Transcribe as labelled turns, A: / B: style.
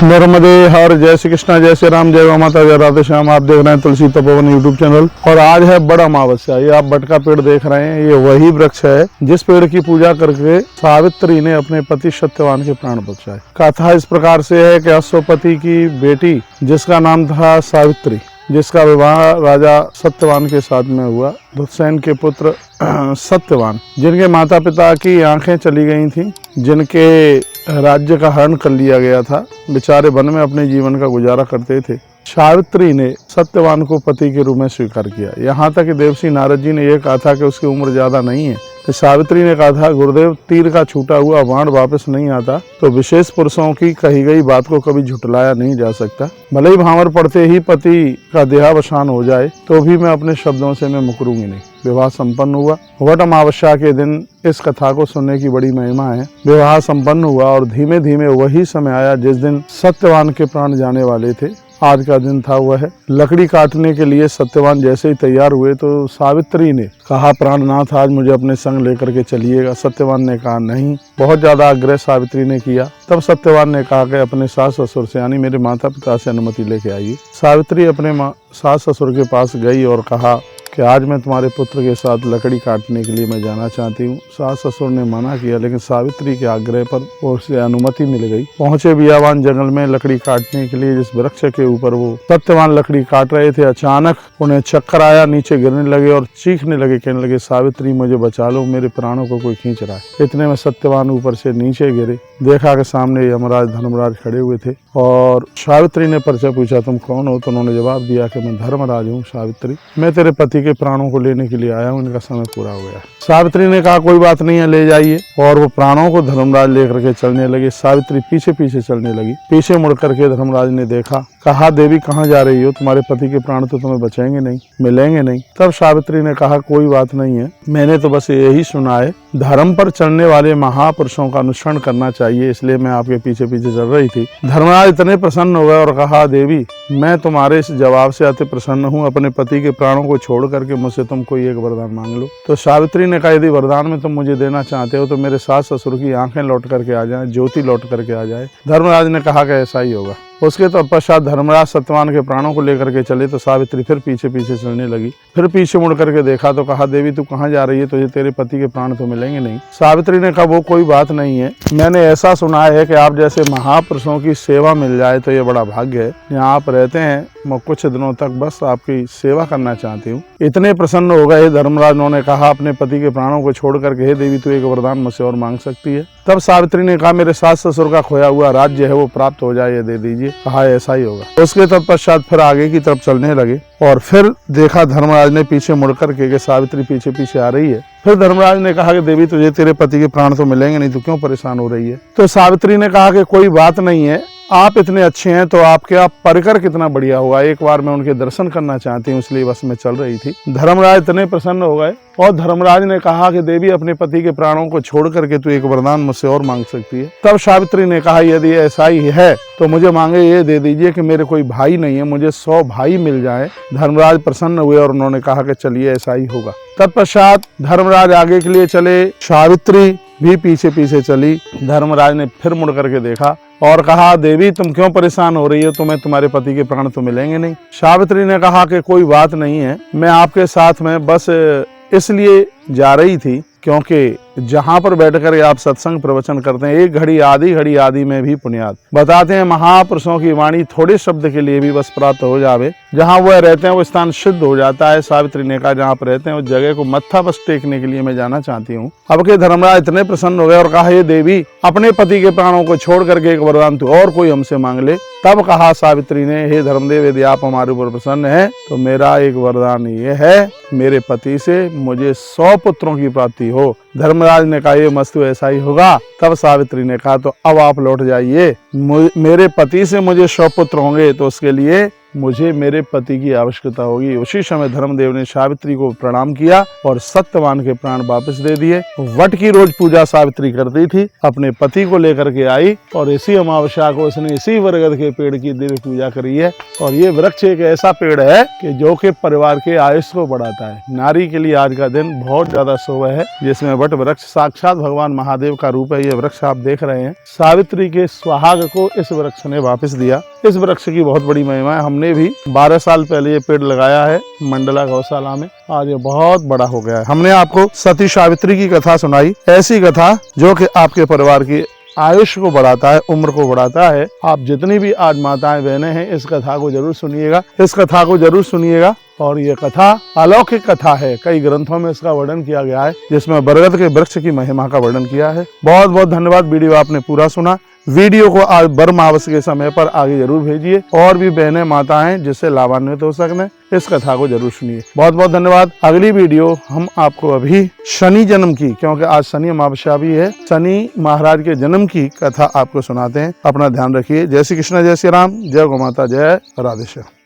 A: नर्मदे हर, जय श्री कृष्णा, जय श्री राम, जय माता, जय राधे श्याम। आप देख रहे हैं तुलसी तपोवन यूट्यूब चैनल। और आज है बड़ा अमावस्या। ये आप बट का पेड़ देख रहे हैं, ये वही वृक्ष है जिस पेड़ की पूजा करके सावित्री ने अपने पति सत्यवान के प्राण बचाए। कथा इस प्रकार से है कि अश्वपति की बेटी जिसका नाम था सावित्री, जिसका विवाह राजा सत्यवान के साथ में हुआ, दुष्यंत के पुत्र सत्यवान, जिनके माता पिता की आंखें चली गई थीं, जिनके राज्य का हरण कर लिया गया था, बेचारे वन में अपने जीवन का गुजारा करते थे। सावित्री ने सत्यवान को पति के रूप में स्वीकार किया। यहाँ तक कि देवर्षि नारद जी ने यह कहा था कि उसकी उम्र ज्यादा नहीं है। तो सावित्री ने कहा था, गुरुदेव, तीर का छूटा हुआ बाण वापस नहीं आता, तो विशेष पुरुषों की कही गई बात को कभी झुटलाया नहीं जा सकता। भले ही भावर पड़ते ही पति का देहावसान हो जाए तो भी मैं अपने शब्दों से मैं मुकरूंगी नहीं। विवाह संपन्न हुआ। वट अमावस्या के दिन इस कथा को सुनने की बड़ी महिमा है। विवाह संपन्न हुआ और धीमे धीमे वही समय आया जिस दिन सत्यवान के प्राण जाने वाले थे। आज का दिन था वह। लकड़ी काटने के लिए सत्यवान जैसे ही तैयार हुए तो सावित्री ने कहा, प्राणनाथ, आज मुझे अपने संग लेकर के चलिएगा। सत्यवान ने कहा नहीं। बहुत ज्यादा आग्रह सावित्री ने किया। तब सत्यवान ने कहा कि अपने सास ससुर से, यानी मेरे माता पिता से अनुमति लेके आइए। सावित्री अपने सास ससुर के पास गई और कहा कि आज मैं तुम्हारे पुत्र के साथ लकड़ी काटने के लिए मैं जाना चाहती हूँ। सास ससुर ने मना किया, लेकिन सावित्री के आग्रह पर उसे अनुमति मिल गई। पहुंचे बियावान जंगल में लकड़ी काटने के लिए। जिस वृक्ष के ऊपर वो सत्यवान लकड़ी काट रहे थे, अचानक उन्हें चक्कर आया, नीचे गिरने लगे और चीखने लगे, कहने लगे, सावित्री मुझे बचा लो, मेरे प्राणों को कोई खींच रहा है। इतने में सत्यवान ऊपर से नीचे गिरे। देखा कि सामने यमराज धर्मराज खड़े हुए थे और सावित्री ने परिचय पूछा, तुम कौन हो? तो उन्होंने जवाब दिया कि मैं धर्मराज हूँ सावित्री, मैं तेरे पति के प्राणों को लेने के लिए आया हूँ, इनका समय पूरा हो गया। सावित्री ने कहा, कोई बात नहीं है, ले जाइए। और वो प्राणों को धर्मराज लेकर के चलने लगे। सावित्री पीछे पीछे चलने लगी। पीछे मुड़ करके धर्मराज ने देखा, कहा, देवी कहाँ जा रही हो? तुम्हारे पति के प्राण तो तुम्हें बचेंगे नहीं, मिलेंगे नहीं। तब सावित्री ने कहा, कोई बात नहीं है, मैंने तो बस यही सुना है, धर्म पर चलने वाले महापुरुषों का अनुसरण करना चाहिए, इसलिए मैं आपके पीछे पीछे चल रही थी। धर्मराज इतने प्रसन्न हो गए और कहा, देवी, मैं तुम्हारे इस जवाब से अति प्रसन्न हूँ। अपने पति के प्राणों को छोड़ करके मुझसे तुम कोई एक वरदान मांग लो। तो सावित्री ने कहा, यदि वरदान में तुम मुझे देना चाहते हो तो मेरे सास ससुर की आंखें लौट करके आ जाए, ज्योति लौट करके आ जाए। धर्मराज ने कहा कि ऐसा ही होगा। उसके तत्पश्चात धर्मराज सत्यवान के प्राणों को लेकर के चले तो सावित्री फिर पीछे पीछे चलने लगी। फिर पीछे मुड़ करके देखा तो कहा, देवी, तू कहाँ जा रही है? तुझे तेरे पति के प्राण तो मिलेंगे नहीं। सावित्री ने कहा, वो कोई बात नहीं है, मैंने ऐसा सुना है कि आप जैसे महापुरुषों की सेवा मिल जाए तो ये बड़ा भाग्य है। यहाँ आप रहते हैं, मैं कुछ दिनों तक बस आपकी सेवा करना चाहती हूँ। इतने प्रसन्न हो गए धर्मराज, उन्होंने कहा, अपने पति के प्राणों को छोड़ करके, हे देवी, तू एक वरदान मुझसे और मांग सकती है। तब सावित्री ने कहा, मेरे सास ससुर का खोया हुआ राज्य है, वो प्राप्त हो जाए, ये दे दीजिए। कहा, ऐसा ही होगा। उसके तत्पश्चात फिर आगे की तरफ चलने लगे और फिर देखा धर्मराज ने पीछे मुड़कर के सावित्री पीछे पीछे आ रही है। फिर धर्मराज ने कहा कि देवी, तुझे तेरे पति के प्राण तो मिलेंगे नहीं, तो क्यों परेशान हो रही है? तो सावित्री ने कहा कि कोई बात नहीं है, आप इतने अच्छे हैं तो आपके परिकर कितना बढ़िया होगा, एक बार मैं उनके दर्शन करना चाहती हूँ, इसलिए बस मैं चल रही थी। धर्मराज इतने प्रसन्न हो गए और धर्मराज ने कहा कि देवी, अपने पति के प्राणों को छोड़ करके तू एक वरदान मुझसे और मांग सकती है। तब सावित्री ने कहा, यदि ऐसा ही है तो मुझे मांगे ये दे दीजिए कि मेरे कोई भाई नहीं है, मुझे 100 भाई मिल जाए। धर्मराज प्रसन्न हुए और उन्होंने कहा कि चलिए, ऐसा ही होगा। तत्पश्चात धर्मराज आगे के लिए चले, सावित्री भी पीछे पीछे चली। धर्मराज ने फिर मुड़ करके देखा और कहा, देवी, तुम क्यों परेशान हो रही हो? तुम्हें तुम्हारे पति के प्राण तो मिलेंगे नहीं। सावित्री ने कहा कि कोई बात नहीं है, मैं आपके साथ में बस इसलिए जा रही थी क्योंकि जहाँ पर बैठकर आप सत्संग प्रवचन करते हैं, एक घड़ी आदि में भी पुण्यात। बताते हैं महापुरुषों की वाणी थोड़े शब्द के लिए भी बस प्राप्त हो जावे, जहाँ वह रहते हैं वो स्थान सिद्ध हो जाता है। सावित्री ने कहा, जहाँ पर रहते हैं उस जगह को मत्था बस टेकने के लिए मैं जाना चाहती हूँ। अब के धर्मराज इतने प्रसन्न हो गए और कहा, ये देवी, अपने पति के प्राणों को छोड़ करके एक वरदान तू और कोई हमसे मांग ले। तब कहा सावित्री ने, हे धर्मदेव, यदि आप हमारे ऊपर प्रसन्न हैं तो मेरा एक वरदान ये है, मेरे पति से मुझे 100 पुत्रों की प्राप्ति हो। धर्मराज ने कहा, ये मस्तु ऐसा ही होगा। तब सावित्री ने कहा, तो अब आप लौट जाइए, मेरे पति से मुझे 100 पुत्र होंगे तो उसके लिए मुझे मेरे पति की आवश्यकता होगी। उसी समय धर्मदेव ने सावित्री को प्रणाम किया और सत्यवान के प्राण वापस दे दिए। वट की रोज पूजा सावित्री करती थी, अपने पति को लेकर के आई और इसी अमावस्या को उसने इसी बरगद के पेड़ की दिव्य पूजा करी है। और ये वृक्ष एक ऐसा पेड़ है कि जो कि परिवार के आयुष को बढ़ाता है। नारी के लिए आज का दिन बहुत ज्यादा शुभ है, जिसमें वट वृक्ष साक्षात भगवान महादेव का रूप है। ये वृक्ष आप देख रहे हैं, सावित्री के सुहाग को इस वृक्ष ने वापस दिया। इस वृक्ष की बहुत बड़ी महिमा है। हमने भी 12 साल पहले ये पेड़ लगाया है मंडला गौशाला में, आज ये बहुत बड़ा हो गया है। हमने आपको सती सावित्री की कथा सुनाई, ऐसी कथा जो कि आपके परिवार की आयुष को बढ़ाता है, उम्र को बढ़ाता है। आप जितनी भी आज माताएं बहनें हैं, इस कथा को जरूर सुनिएगा, इस कथा को जरूर सुनिएगा। और ये कथा अलौकिक कथा है, कई ग्रंथों में इसका वर्णन किया गया है, जिसमें बरगद के वृक्ष की महिमा का वर्णन किया है। बहुत बहुत धन्यवाद, वीडियो आपने पूरा सुना। वीडियो को आज बरमावस के समय पर आगे जरूर भेजिए, और भी बहनें माताएं जिससे लाभान्वित हो सकने, इस कथा को जरूर सुनिए। बहुत बहुत धन्यवाद। अगली वीडियो हम आपको अभी शनि जन्म की, क्योंकि आज शनि अमावस्या भी है, शनि महाराज के जन्म की कथा आपको सुनाते हैं। अपना ध्यान रखिए। जय श्री कृष्ण, जय श्री राम, जय गौ माता, जय राधेश्याम।